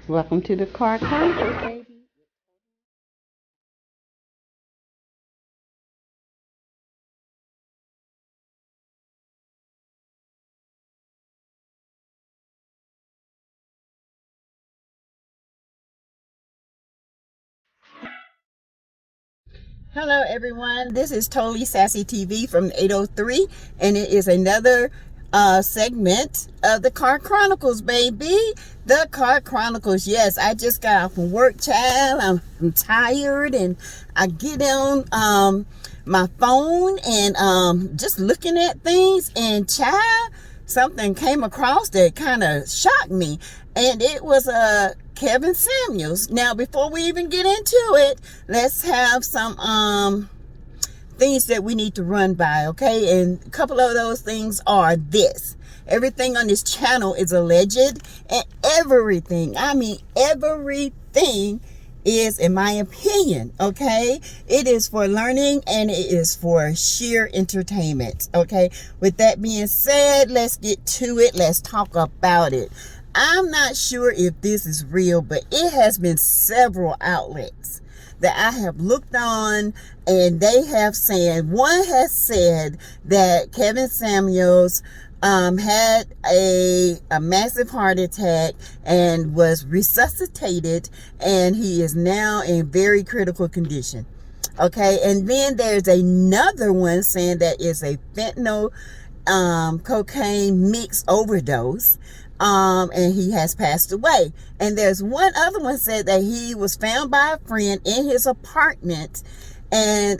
Welcome to the Car Chronicles, baby. Hello, everyone. This is Totally Sassy TV from 803, and it is another segment of the Car Chronicles, baby. The Car Chronicles. Yes, I just got off from work, child. I'm tired, and I get on my phone and just looking at things, and child, something came across that kind of shocked me, and it was Kevin Samuels. Now, before we even get into it, let's have some things that we need to run by, okay? And a couple of those things are this: everything on this channel is alleged, and everything, I mean everything, is, in my opinion, okay? It is for learning and it is for sheer entertainment, okay? With that being said, let's get to it. Let's talk about it. I'm not sure if this is real, but it has been several outlets that I have looked on, and they have said, one has said that Kevin Samuels had a massive heart attack and was resuscitated, and he is now in very critical condition. Okay, and then there's another one saying that it's a fentanyl cocaine mix overdose, and he has passed away. And there's one other one said that he was found by a friend in his apartment, and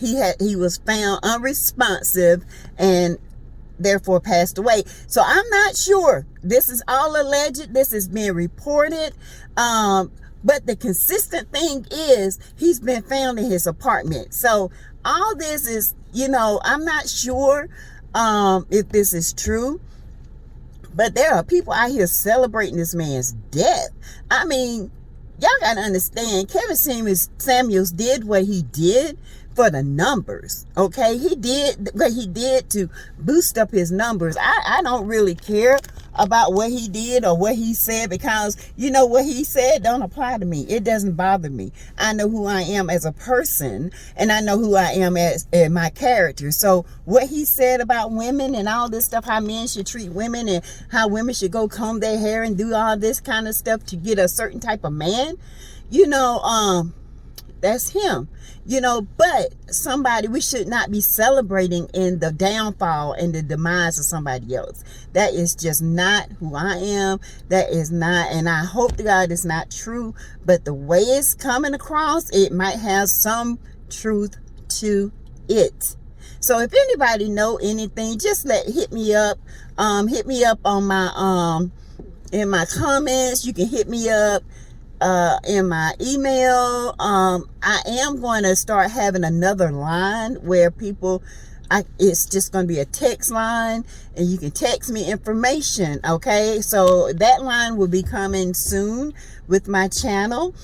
he was found unresponsive and therefore passed away. So I'm not sure. This is all alleged. This is being reported. But the consistent thing is he's been found in his apartment. So all this is, I'm not sure if this is true. But there are people out here celebrating this man's death. I mean, y'all got to understand, Kevin Samuels did what he did for the numbers, okay? He did what he did to boost up his numbers. I don't really care about what he did or what he said, because what he said don't apply to me. It doesn't bother me. I know who I am as a person, and I know who I am as in my character. So what he said about women and all this stuff, how men should treat women and how women should go comb their hair and do all this kind of stuff to get a certain type of man, that's him, but we should not be celebrating in the downfall and the demise of somebody else. That is just not who I am. That is not, and I hope to God it's not true, but the way it's coming across, it might have some truth to it. So if anybody know anything, just hit me up on my in my comments. You can hit me up in my email. I am going to start having another line where it's just going to be a text line, and you can text me information, okay? So that line will be coming soon with my channel.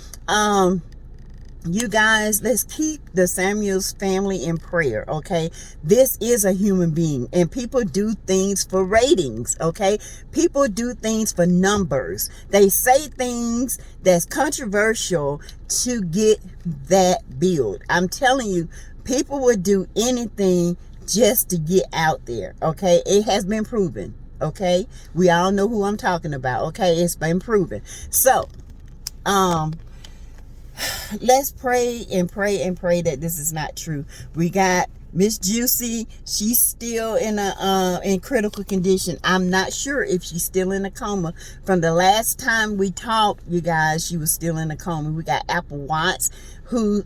You guys, let's keep the Samuels family in prayer, okay? This is a human being, and people do things for ratings, okay? People do things for numbers. They say things that's controversial to get that build. I'm telling you, people would do anything just to get out there, okay? It has been proven, okay? We all know who I'm talking about, okay? It's been proven. So, let's pray and pray and pray that this is not true. We got Miss Juicy. She's still in critical condition. I'm not sure if she's still in a coma. From the last time we talked, you guys, she was still in a coma. We got Apple Watts, who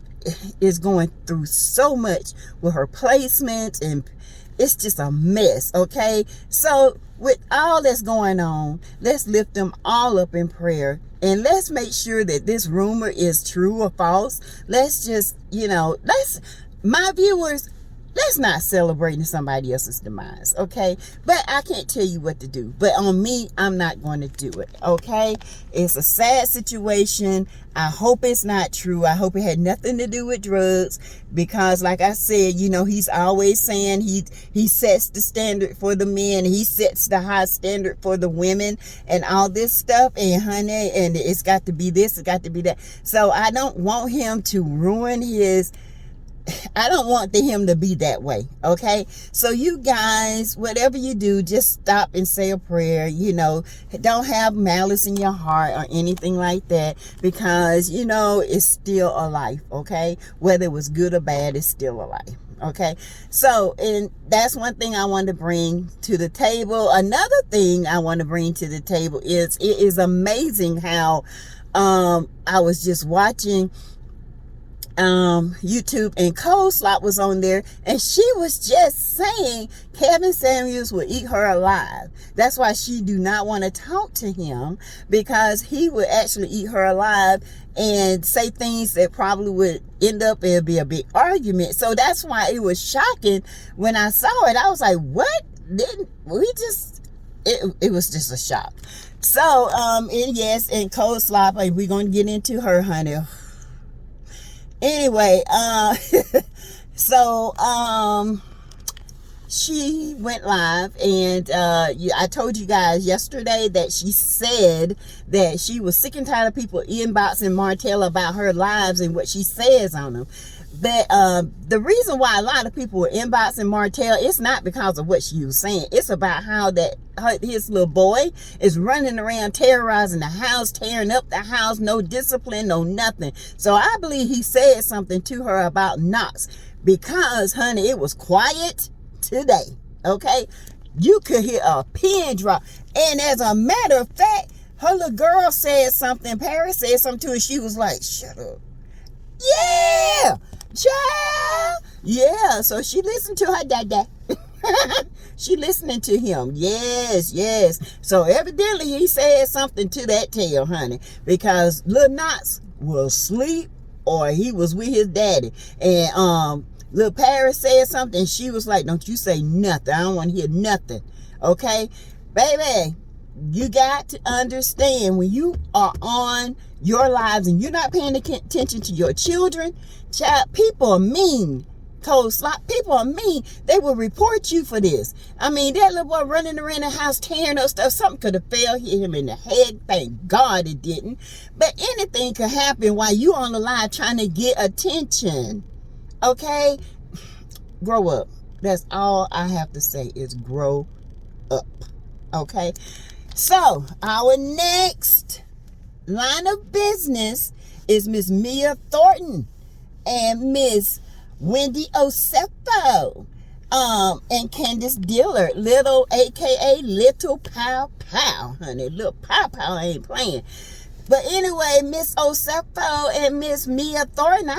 is going through so much with her placements, and it's just a mess, okay? So with all that's going on, let's lift them all up in prayer, and let's make sure that this rumor is true or false. Let's just, my viewers, let's not celebrate somebody else's demise, okay? But I can't tell you what to do. But on me, I'm not going to do it, okay? It's a sad situation. I hope it's not true. I hope it had nothing to do with drugs, because like I said, you know, he's always saying he sets the standard for the men. He sets the high standard for the women and all this stuff. And honey, and it's got to be this, it's got to be that. So I don't want him to ruin his... I don't want him to be that way, okay? So you guys, whatever you do, just stop and say a prayer. You know, don't have malice in your heart or anything like that, because, you know, it's still a life, okay? Whether it was good or bad, it's still a life, okay? So, and that's one thing I want to bring to the table. Another thing I want to bring to the table is, it is amazing how I was just watching YouTube, and Cold Slot was on there, and she was just saying Kevin Sammuels will eat her alive. That's why she do not want to talk to him, because he would actually eat her alive and say things that probably would end up and be a big argument. So that's why it was shocking when I saw it. I was like, what? Didn't we just... It was just a shock. So and yes, and Cold Slot, like, we're gonna get into her, honey. Anyway, so she went live, and I told you guys yesterday that she said that she was sick and tired of people inboxing Martell about her lives and what she says on them. But the reason why a lot of people were inboxing Martell, it's not because of what she was saying. It's about how his little boy is running around terrorizing the house, tearing up the house, no discipline, no nothing. So I believe he said something to her about Knox, because, honey, it was quiet today, okay? You could hear a pin drop. And as a matter of fact, her little girl said something, Paris said something to her, she was like, shut up. Yeah! Child! Yeah, so she listened to her dada. She listening to him. Yes, yes. So evidently he said something to that tail, honey, because Lil Knox was asleep or he was with his daddy. And Lil Paris said something, and she was like, don't you say nothing. I don't want to hear nothing. Okay? Baby, you got to understand, when you are on your lives and you're not paying attention to your children, child, people are mean. Cold Slot, people are mean. They will report you for this. I mean, that little boy running around the house tearing up stuff, something could have fell, hit him in the head. Thank God it didn't. But anything could happen while you on the live trying to get attention. Okay? Grow up. That's all I have to say, is grow up. Okay? So, our next line of business is Miss Mia Thornton and Miss Wendy Osefo, and Candace Dillard, Little, aka Little Pow Pow, honey. Little Pow Pow ain't playing. But anyway, Miss Osefo and Miss Mia Thornton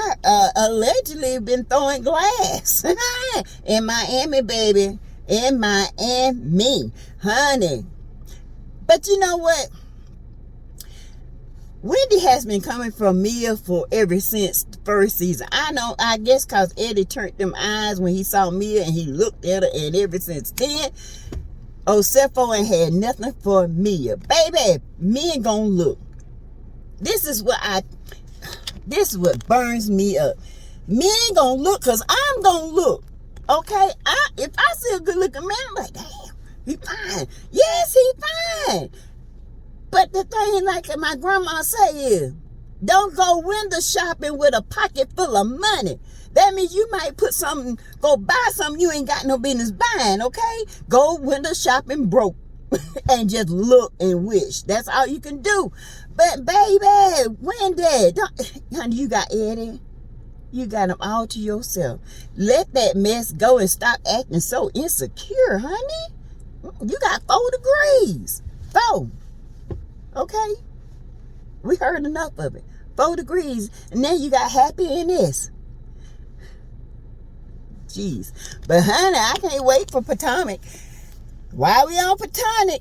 allegedly been throwing glass in Miami, baby. In Miami, honey. But you know what? Wendy has been coming from Mia for ever since the first season. I guess because Eddie turned them eyes when he saw Mia and he looked at her, and ever since then, Osefo ain't had nothing for Mia. Baby, Mia gonna look. This is what burns me up. Mia ain't gonna look, because I'm gonna look. Okay? If I see a good looking man, I'm like, damn, he fine. Yes, he fine. But the thing, like my grandma say, is don't go window shopping with a pocket full of money. That means you might go buy something you ain't got no business buying, okay? Go window shopping broke and just look and wish. That's all you can do. But baby, Wendy, honey, you got Eddie. You got them all to yourself. Let that mess go and stop acting so insecure, honey. You got 4 degrees. 4. Okay? We heard enough of it. 4 degrees. And then you got happy in this. Jeez. But honey, I can't wait for Potomac. While we on Potomac,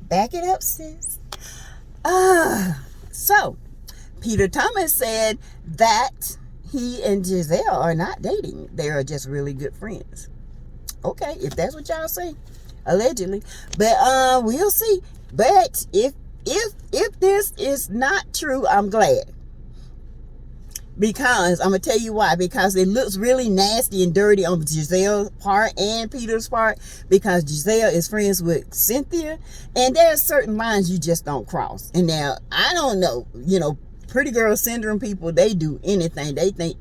back it up, sis. So, Peter Thomas said that he and Giselle are not dating. They are just really good friends. Okay, if that's what y'all say, allegedly. But we'll see. But if this is not true, I'm glad. Because I'm gonna tell you why. Because it looks really nasty and dirty on Giselle's part and Peter's part. Because Giselle is friends with Cynthia, and there's certain lines you just don't cross. And now I don't know, pretty girl syndrome people, they do anything. They think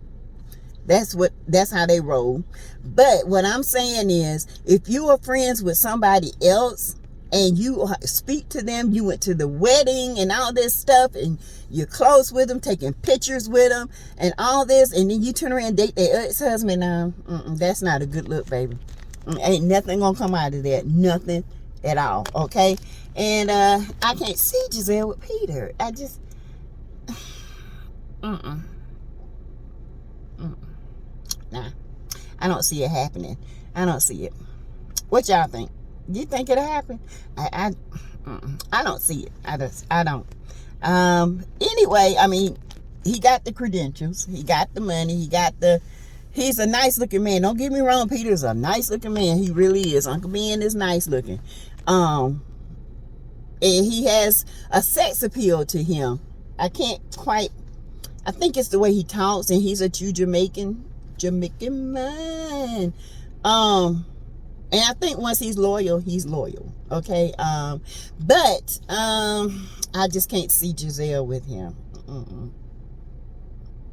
that's how they roll. But what I'm saying is, if you are friends with somebody else and you speak to them, you went to the wedding and all this stuff, and you're close with them, taking pictures with them and all this, and then you turn around and date their ex-husband, that's not a good look, baby. Ain't nothing gonna come out of that. Nothing at all. Okay? And I can't see Giselle with Peter. I just nah, I don't see it happening. I don't see it. What y'all think? You think it'll happen? I don't see it. I don't. Anyway, I mean, he got the credentials. He got the money. He's a nice looking man. Don't get me wrong. Peter's a nice looking man. He really is. Uncle Ben is nice looking. And he has a sex appeal to him. I think it's the way he talks, and he's a true Jamaican man. And I think once he's loyal, okay? But I just can't see Giselle with him.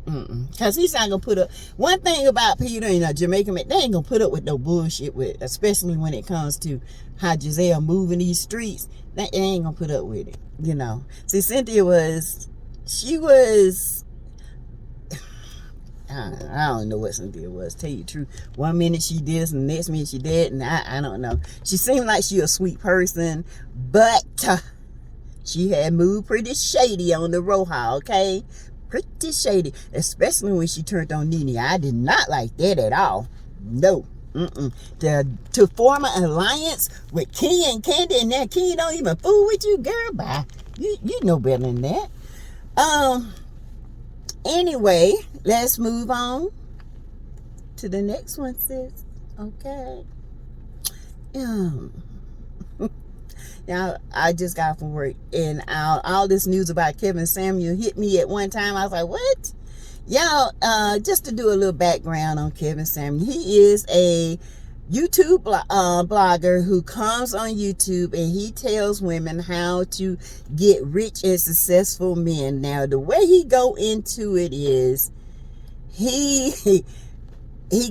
Because he's not going to put up... One thing about Peter and a Jamaican man, they ain't going to put up with no bullshit with, especially when it comes to how Giselle moving these streets. They ain't going to put up with it, See, Cynthia she was... I don't know what Cynthia was, tell you the truth. One minute she did this, and the next minute she did, and I don't know. She seemed like she a sweet person, but she had moved pretty shady on the Roja, okay? Pretty shady, especially when she turned on Nene. I did not like that at all. No. To form an alliance with Key and Candy, and that Key don't even fool with you, girl. Bye. You know better than that. Anyway, let's move on to the next one, sis. Okay. Now, I just got from work, and all this news about Kevin Samuel hit me at one time. I was like, what? Y'all, just to do a little background on Kevin Samuel. He is a YouTube blogger who comes on YouTube, and he tells women how to get rich and successful men. Now, the way he go into it is he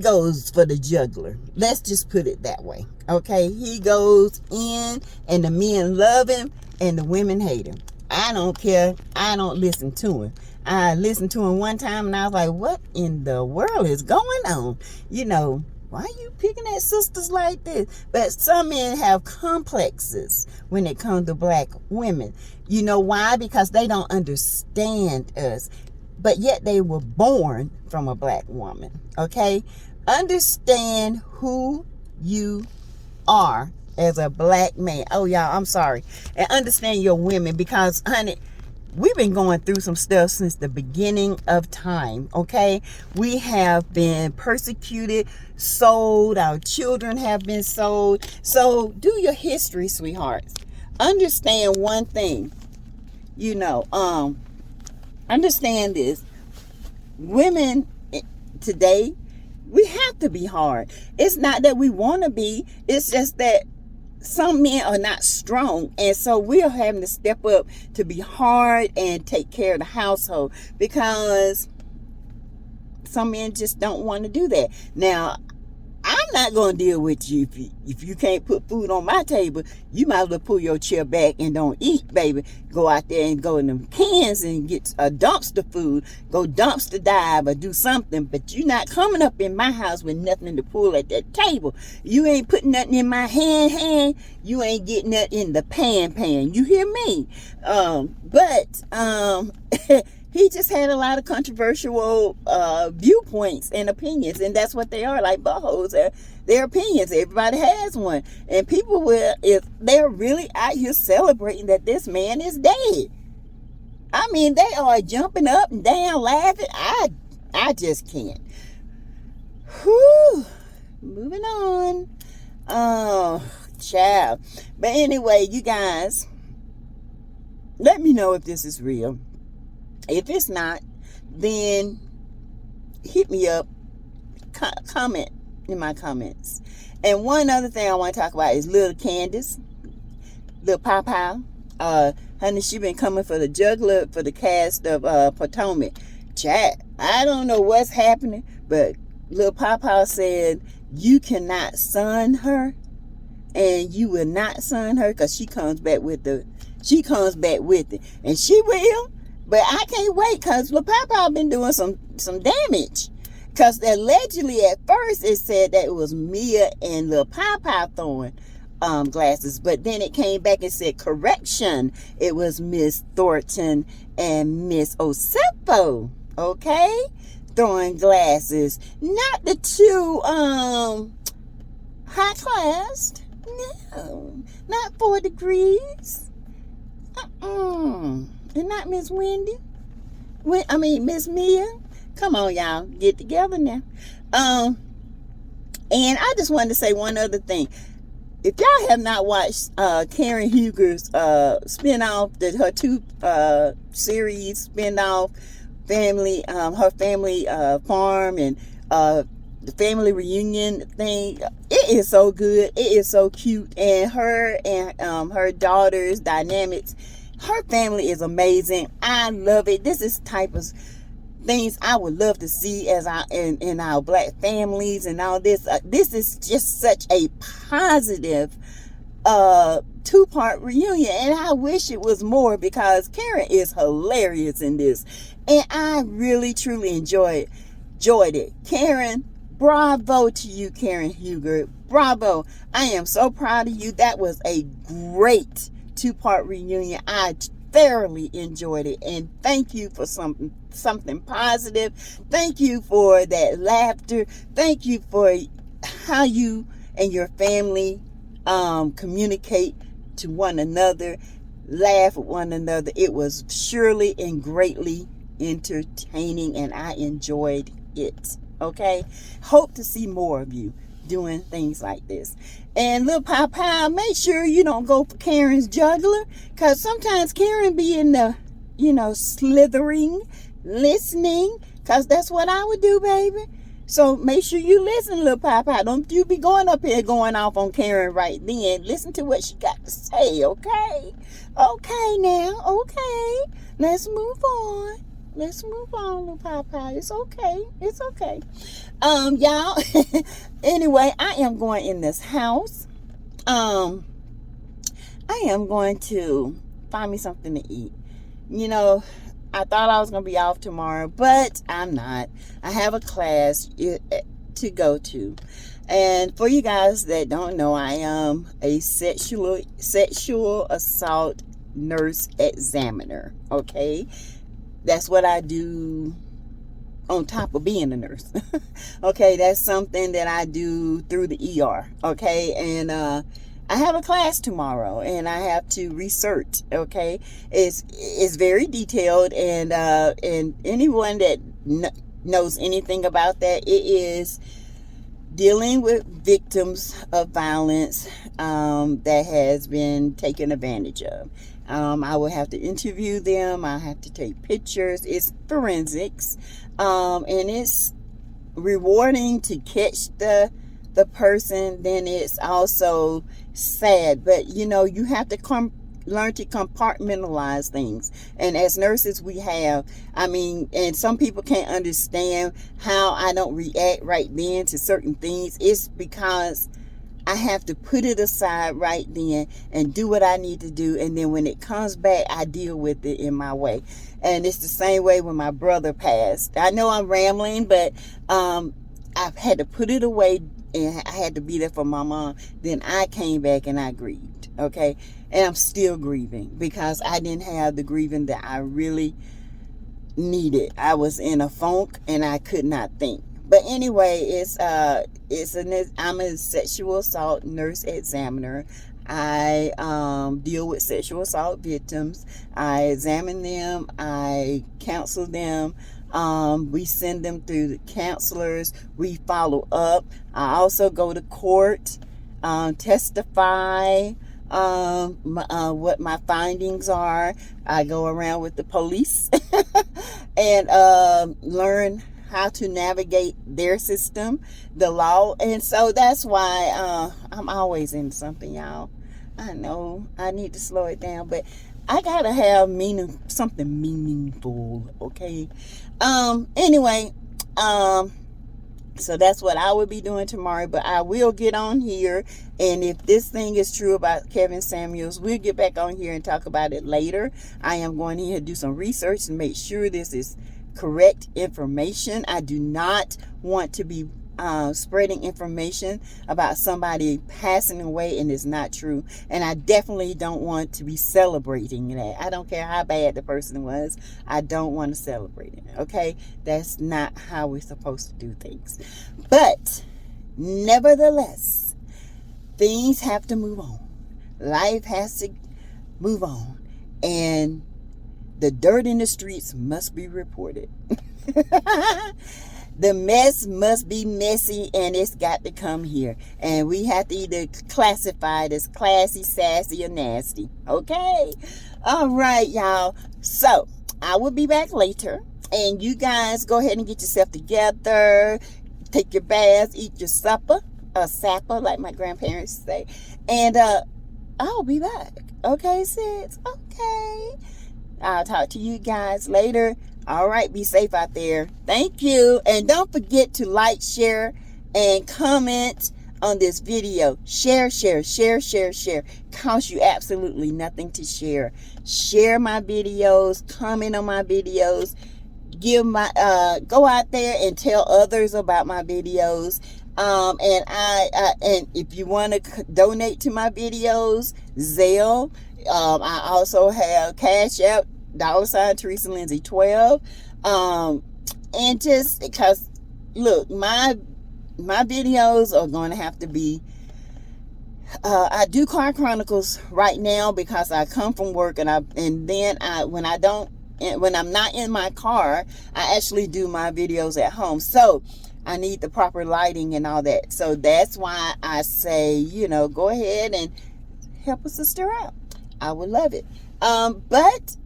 goes for the juggler. Let's just put it that way. Okay, he goes in, and the men love him and the women hate him. I don't care. I don't listen to him. I listened to him one time, and I was like, what in the world is going on? Why are you picking at sisters like this? But some men have complexes when it comes to black women. You know why? Because they don't understand us. But yet they were born from a black woman. Okay? Understand who you are as a black man. Oh, y'all, I'm sorry. And understand your women, because, honey, we've been going through some stuff since the beginning of time, okay? We have been persecuted, sold. Our children have been sold. So do your history, sweethearts. Understand one thing. Understand this. Women today, we have to be hard. It's not that we want to be. It's just that some men are not strong, and so we're having to step up to be hard and take care of the household, because some men just don't want to do that. Now, I'm not going to deal with you if you can't put food on my table. You might as well pull your chair back and don't eat, baby. Go out there and go in them cans and get a dumpster food. Go dumpster dive or do something. But you're not coming up in my house with nothing to pull at that table. You ain't putting nothing in my hand. You ain't getting nothing in the pan. You hear me? He just had a lot of controversial viewpoints and opinions, and that's what they are, like buttholes. Their opinions. Everybody has one, and people if they're really out here celebrating that this man is dead. I mean, they are jumping up and down, laughing. I I just can't. Whew. Moving on. Oh, child. But anyway, you guys, let me know if this is real. If it's not, then hit me up. Comment in my comments. And one other thing I want to talk about is little Candace, little Papa. Honey, she been coming for the juggler for the cast of Potomac. Chat, I don't know what's happening, but little Papa said you cannot son her, and you will not son her because she comes back with it, and she will. But I can't wait because little Papa been doing some damage. Because allegedly at first it said that it was Mia and Lil Papa throwing glasses. But then it came back and said, correction, it was Miss Thornton and Miss Osefo. Okay? Throwing glasses. Not the two high classed. No. Not 4 degrees. And not Miss Wendy. Miss Mia. Come on, y'all. Get together now. And I just wanted to say one other thing. If y'all have not watched Karen Huger's spinoff, her 2 series spinoff, family, her family farm and the family reunion thing, it is so good. It is so cute. And her daughter's dynamics, her family is amazing. I love it. This is type of things I would love to see as in our black families and all this. This is just such a positive 2-part reunion, and I wish it was more because Karen is hilarious in this, and I really truly enjoyed it. Karen, bravo to you, Karen Huger. Bravo. I am so proud of you. That was a great 2-part reunion. I thoroughly enjoyed it, and thank you for something positive. Thank you for that laughter. Thank you for how you and your family communicate to one another, laugh with one another. It was surely and greatly entertaining, and I enjoyed it. Okay, hope to see more of you doing things like this. And little Papa, make sure you don't go for Karen's juggler, because sometimes Karen be in the, slithering, listening, because that's what I would do, baby. So make sure you listen, little Papa. Don't you be going up here going off on Karen right then. Listen to what she got to say, okay? Okay now, okay. Let's move on. Little Papa. It's okay. It's okay. Y'all. Anyway, I am going in this house. I am going to find me something to eat. I thought I was going to be off tomorrow, but I'm not. I have a class to go to. And for you guys that don't know, I am a sexual assault nurse examiner. Okay? That's what I do on top of being a nurse. Okay, that's something that I do through the ER. Okay, and I have a class tomorrow, and I have to research. Okay, it's very detailed, and anyone that knows anything about that, it is dealing with victims of violence that has been taken advantage of. I will have to interview them. I have to take pictures. It's forensics, and it's rewarding to catch the person. Then it's also sad, but you have to learn to compartmentalize things. And as nurses, we have, and some people can't understand how I don't react right then to certain things. It's because I have to put it aside right then and do what I need to do. And then when it comes back, I deal with it in my way. And it's the same way when my brother passed. I know I'm rambling, but I've had to put it away, and I had to be there for my mom. Then I came back and I grieved. Okay. And I'm still grieving because I didn't have the grieving that I really needed. I was in a funk and I could not think. But anyway, I'm a sexual assault nurse examiner. I deal with sexual assault victims. I examine them. I counsel them. We send them through the counselors. We follow up. I also go to court, testify what my findings are. I go around with the police and learn how to navigate their system, the law. And so that's why I'm always in something, y'all. I know I need to slow it down, but I gotta have something meaningful, okay? Anyway, so that's what I will be doing tomorrow, but I will get on here, and if this thing is true about Kevin Sammuels, we'll get back on here and talk about it later. I am going here to do some research and make sure this is correct information. I do not want to be spreading information about somebody passing away and it's not true, and I definitely don't want to be celebrating that. I don't care how bad the person was. I don't want to celebrate it, okay? That's not how we're supposed to do things. But nevertheless, things have to move on. Life has to move on, and the dirt in the streets must be reported. The mess must be messy, and it's got to come here. And we have to either classify it as classy, sassy, or nasty. Okay? All right, y'all. So, I will be back later. And you guys go ahead and get yourself together. Take your baths, eat your supper. A sapper, like my grandparents say. And I'll be back. Okay, sis? Okay. I'll talk to you guys later. All right, be safe out there. Thank you. And don't forget to like, share, and comment on this video. Share. Costs you absolutely nothing to share. Share my videos, comment on my videos, go out there and tell others about my videos. And if you want to donate to my videos, Zelle. I also have Cash App, $ Teresa Lindsay 12. And just because, look, my videos are going to have to be, I do Car Chronicles right now because I come from work, and then when I'm not in my car, I actually do my videos at home. So I need the proper lighting and all that. So that's why I say, go ahead and help a sister out. I would love it. But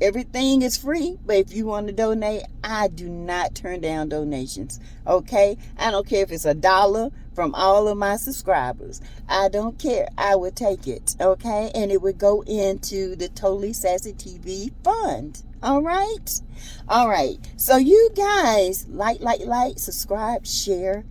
everything is free. But if you want to donate, I do not turn down donations. Okay? I don't care if it's $1 from all of my subscribers. I don't care. I would take it. Okay? And it would go into the Totally Sassy TV fund. All right? All right. So you guys like, subscribe, share,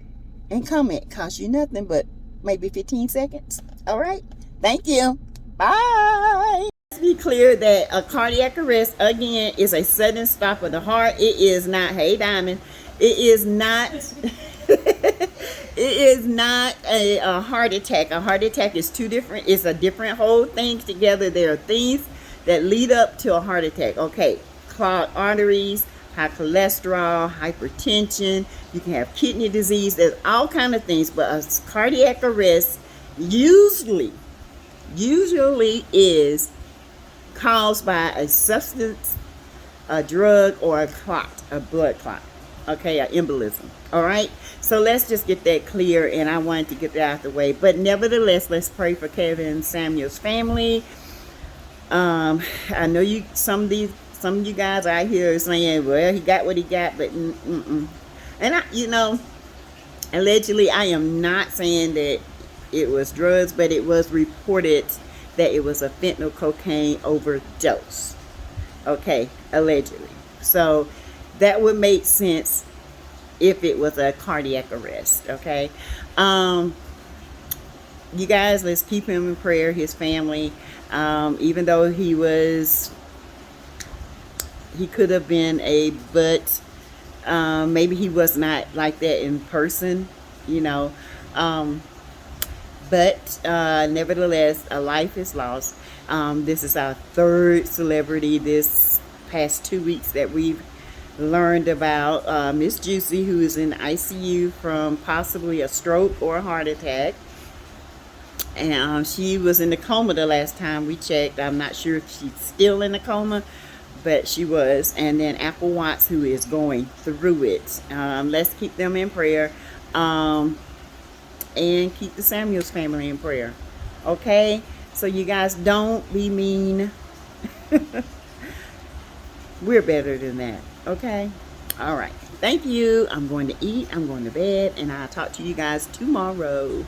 and comment. Cost you nothing but maybe 15 seconds. All right? Thank you. Bye. Let's be clear that a cardiac arrest, again, is a sudden stop of the heart. It is not, hey, Diamond, it is not, it is not a heart attack. A heart attack is it's a different whole thing together. There are things that lead up to a heart attack. Okay, clogged arteries, high cholesterol, hypertension. You can have kidney disease. There's all kind of things, but a cardiac arrest usually is caused by a substance, a drug, or a blood clot. Okay, an embolism. All right, so let's just get that clear, and I wanted to get that out of the way. But nevertheless, let's pray for Kevin Sammuels' family. I know some of you guys out here are saying, well, he got what he got, but and allegedly, I am not saying that it was drugs, but it was reported that it was a fentanyl cocaine overdose. Okay, allegedly. So that would make sense if it was a cardiac arrest. Okay, you guys, let's keep him in prayer, his family. Even though he could have been maybe he was not like that in person, but nevertheless, a life is lost. This is our third celebrity this past 2 weeks that we've learned about. Miss Juicy, who is in ICU from possibly a stroke or a heart attack. And she was in the coma the last time we checked. I'm not sure if she's still in the coma, but she was. And then Apple Watts, who is going through it. Let's keep them in prayer. And keep the Sammuels family in prayer. Okay? So you guys, don't be mean. We're better than that. Okay? All right. Thank you. I'm going to eat. I'm going to bed. And I'll talk to you guys tomorrow.